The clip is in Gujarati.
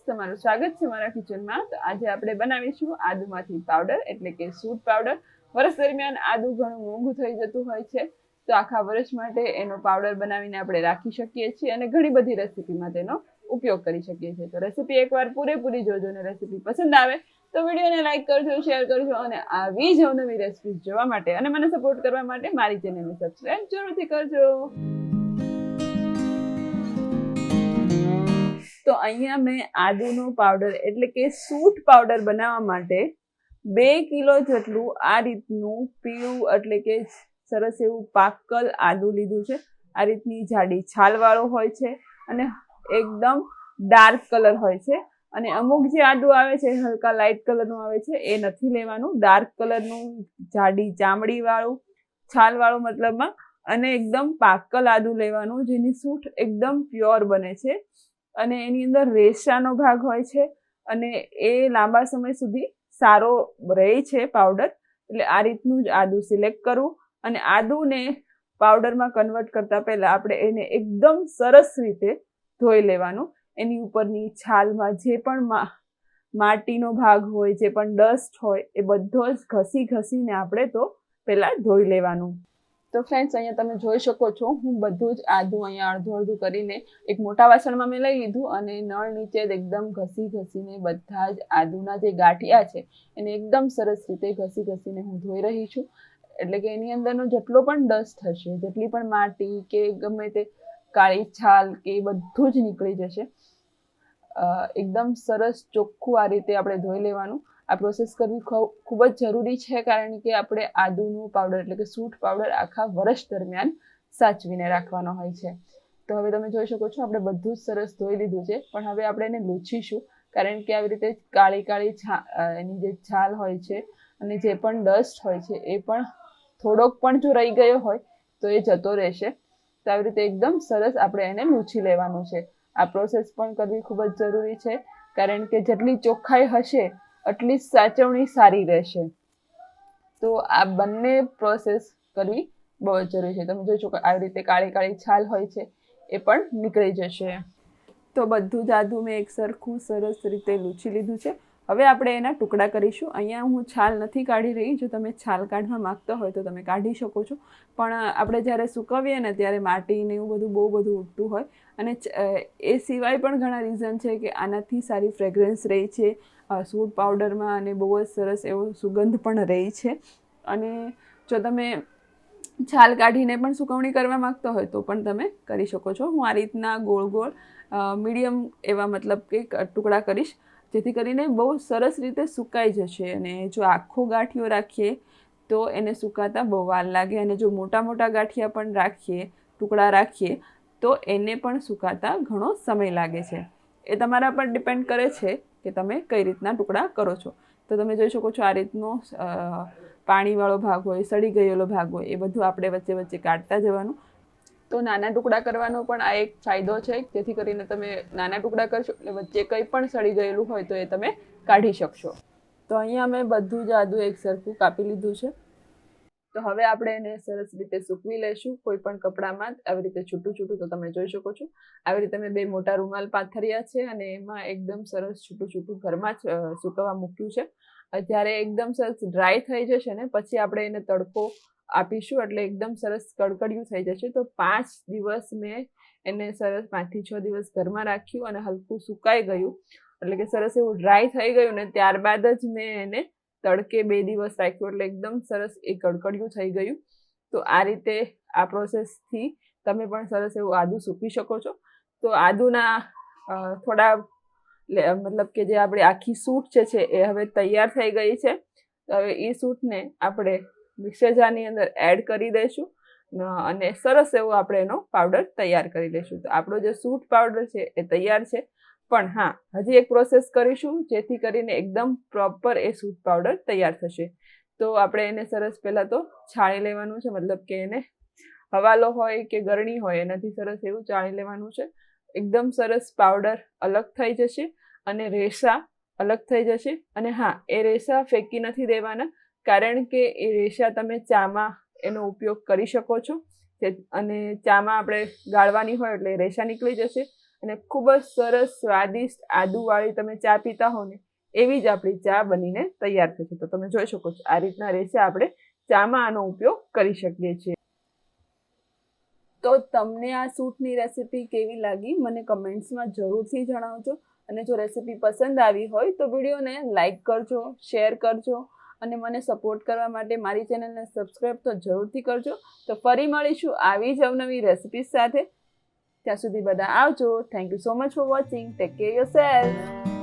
તમારું સ્વાગત છે મારા કિચનમાં। તો આજે આપણે બનાવીશું આદુમાંથી પાવડર એટલે કે સૂંઠ પાવડર। વર્ષ દરમિયાન આદુ ઘણું મોંઘું થઈ જતું હોય છે, તો આખા વર્ષ માટે એનો પાવડર બનાવીને આપણે રાખી શકીએ છીએ અને ઘણી બધી રેસીપીમાં તેનો ઉપયોગ કરી શકીએ છીએ। તો રેસીપી એકવાર પૂરેપૂરી જોજો અને રેસીપી પસંદ આવે તો વિડીયોને લાઈક કરજો, શેર કરજો અને આવી જ નવી રેસીપી જોવા માટે અને મને સપોર્ટ કરવા માટે મારી ચેનલને સબસ્ક્રાઇબ જરૂરથી કરજો। તો અહીંયા મેં આદુનો પાવડર એટલે કે સૂંઠ પાવડર બનાવવા માટે 2 કિલો જેટલું આ રીતનું પીળું એટલે કે સરસ એવું પાકલ આદુ લીધું છે। આ રીતની જાડી છાલવાળો હોય છે અને એકદમ ડાર્ક કલર હોય છે અને અમુક જે આદુ આવે છે હલકા લાઇટ કલરનું આવે છે એ નથી લેવાનું, ડાર્ક કલરનું જાડી ચામડીવાળું છાલવાળું મતલબમાં અને એકદમ પાકલ આદુ લેવાનું જેની સૂંઠ એકદમ પ્યોર બને છે અને એની અંદર રેશાનો ભાગ હોય છે અને એ લાંબા સમય સુધી સારો રહે છે પાવડર। એટલે આ રીતનું જ આદુ સિલેક્ટ કરવું અને આદુને પાવડરમાં કન્વર્ટ કરતા પહેલા આપણે એને એકદમ સરસ રીતે ધોઈ લેવાનું। એની ઉપરની છાલમાં જે પણ માટીનો ભાગ હોય, જે પણ ડસ્ટ હોય એ બધો જ ઘસીને આપણે તો પહેલાં ધોઈ લેવાનું। તો ફ્રેન્ડ્સ, અહીંયા તમે જોઈ શકો છો હું બધું જ આદુ અહીંયા અડધું કરીને એક મોટા વાસણમાં મેં લઈ લીધું અને નળ નીચે જ એકદમ ઘસીને બધા જ આદુના જે ગાંઠિયા છે એને એકદમ સરસ રીતે ઘસીને હું ધોઈ રહી છું। એટલે કે એની અંદરનો જેટલો પણ ડસ્ટ હશે, જેટલી પણ માટી કે ગમે તે કાળી છાલ કે એ બધું જ નીકળી જશે। એકદમ સરસ ચોખ્ખું આ રીતે આપણે ધોઈ લેવાનું। આ પ્રોસેસ કરવી ખૂબ જ જરૂરી છે કારણ કે આપણે આદુનું પાવડર એટલે કે સૂંઠ પાવડર આખા વર્ષ દરમિયાન સાચવીને રાખવાનો હોય છે। તો હવે તમે જોઈ શકો છો આપણે બધું જ સરસ ધોઈ લીધું છે, પણ હવે આપણે એને લૂછીશું કારણ કે આવી રીતે કાળી એની જે છાલ હોય છે અને જે પણ ડસ્ટ હોય છે એ પણ થોડોક પણ જો રહી ગયો હોય તો એ જતો રહેશે। તો આવી રીતે એકદમ સરસ આપણે એને લૂછી લેવાનું છે। આ પ્રોસેસ પણ કરવી ખૂબ જ જરૂરી છે કારણ કે જેટલી ચોખ્ખાઈ હશે એટલી જ સાચવણી સારી રહેશે। તો આ બંને પ્રોસેસ કરવી બહુ જ જરૂરી છે। તમે જોઈ શકો આવી રીતે કાળી છાલ હોય છે એ પણ નીકળી જશે। તો બધું જ આદુ મેં એક સરખું સરસ રીતે લૂછી લીધું છે। હવે આપણે એના ટુકડા કરીશું। અહીંયા હું છાલ નથી કાઢી રહી, જો તમે છાલ કાઢવા માંગતા હોય તો તમે કાઢી શકો છો, પણ આપણે જ્યારે સૂકવીએ ને ત્યારે માટી ને એવું બહુ બધું ઉડતું હોય અને એ સિવાય પણ ઘણા રીઝન છે કે આનાથી સારી ફ્રેગ્રન્સ રહે છે સૂંઠ પાવડરમાં અને બહુ જ સરસ એવો સુગંધ પણ રહે છે। અને જો તમે છાલ કાઢીને પણ સુકવણી કરવા માંગતા હોય તો પણ તમે કરી શકો છો। હું આ રીતના ગોળ મીડિયમ એવા મતલબ કે ટુકડા કરીશ જેથી કરીને બહુ સરસ રીતે સુકાઈ જશે। અને જો આખો ગાંઠિયો રાખીએ તો એને સુકાતા બહુ વાર લાગે અને જો મોટા ગાંઠિયા પણ રાખીએ, ટુકડા રાખીએ તો એને પણ સુકાતા ઘણો સમય લાગે છે। એ તમારા પર ડિપેન્ડ કરે છે કે તમે કઈ રીતના ટુકડા કરો છો। તો તમે જોઈ શકો છો આ રીતનો પાણીવાળો ભાગ હોય, સડી ગયેલો ભાગ હોય એ બધું આપણે વચ્ચે કાઢતા જવાનું। તો નાના ટુકડા કરવાનો પણ આ એક ફાયદો છે, જેથી કરીને તમે નાના ટુકડા કરશો એટલે વચ્ચે કંઈ પણ સડી ગયેલું હોય તો એ તમે કાઢી શકશો। તો અહીંયા મેં બધું જ આદુ એક સરખું કાપી લીધું છે। તો હવે આપણે એને સરસ રીતે સૂકવી લઈશું કોઈ પણ કપડામાં આવી રીતે છૂટું। તો તમે જોઈ શકો છો આવી રીતે મેં 2 મોટા રૂમાલ પાથર્યા છે અને એમાં એકદમ સરસ છૂટું ઘરમાં જ સૂકવવા મૂક્યું છે। જ્યારે એકદમ સરસ ડ્રાય થઈ જશે ને પછી આપણે એને તડકો આપીશું એટલે એકદમ સરસ કડકડિયું થઈ જશે। તો 5 દિવસ મેં એને સરસ 5 થી 6 દિવસ ઘરમાં રાખ્યું અને હલકું સુકાઈ ગયું એટલે કે સરસ એવું ડ્રાય થઈ ગયું ને ત્યારબાદ જ મેં એને તડકે 2 દિવસ રાખ્યું એટલે એકદમ સરસ એ કડકડિયું થઈ ગયું। તો આ રીતે આ પ્રોસેસથી તમે પણ સરસ એવું આદુ સૂકવી શકો છો। તો આદુના થોડા મતલબ કે જે આપણી આખી સૂંઠ છે એ હવે તૈયાર થઈ ગઈ છે। તો હવે એ સૂંઠને આપણે મિક્સર જારની અંદર એડ કરી દઈશું અને સરસ એવો આપણે એનો પાવડર તૈયાર કરી લઈશું। તો આપણો જે સૂંઠ પાવડર છે એ તૈયાર છે, પણ હા હજી એક પ્રોસેસ કરીશું જેથી કરીને એકદમ પ્રોપર એ સૂંઠ પાવડર તૈયાર થશે। તો આપણે એને સરસ પહેલાં તો છાણી લેવાનું છે, મતલબ કે એને હવાલો હોય કે ગરણી હોય એનાથી સરસ એવું ચાળી લેવાનું છે। એકદમ સરસ પાવડર અલગ થઈ જશે અને રેસા અલગ થઈ જશે। અને હા, એ રેસા ફેંકી નથી દેવાના કારણ કે એ રેસા તમે ચામાં એનો ઉપયોગ કરી શકો છો અને ચામાં આપણે ગાળવાની હોય એટલે રેસા નીકળી જશે અને ખૂબ જ સરસ સ્વાદિષ્ટ આદુવાળી તમે ચા પીતા હો ને એવી જ આપણી ચા બનીને તૈયાર થશે. તો તમે જોઈ શકો છો આ રીતના રહેશે. આપણે ચામાં આનો ઉપયોગ કરી શકીએ છીએ. તો તમને આ સૂટની રેસીપી કેવી લાગી મને કમેન્ટ્સમાં જરૂરથી જણાવજો. અને જો રેસીપી પસંદ આવી હોય તો વિડીયોને લાઈક કરજો, શેર કરજો અને મને સપોર્ટ કરવા માટે મારી ચેનલને સબસ્ક્રાઈબ તો જરૂરથી કરજો. તો ફરી મળીશું આવી જ અવનવી રેસીપી સાથે. ત્યાં સુધી બધા આવજો. Thank you so much for watching. Take care yourself.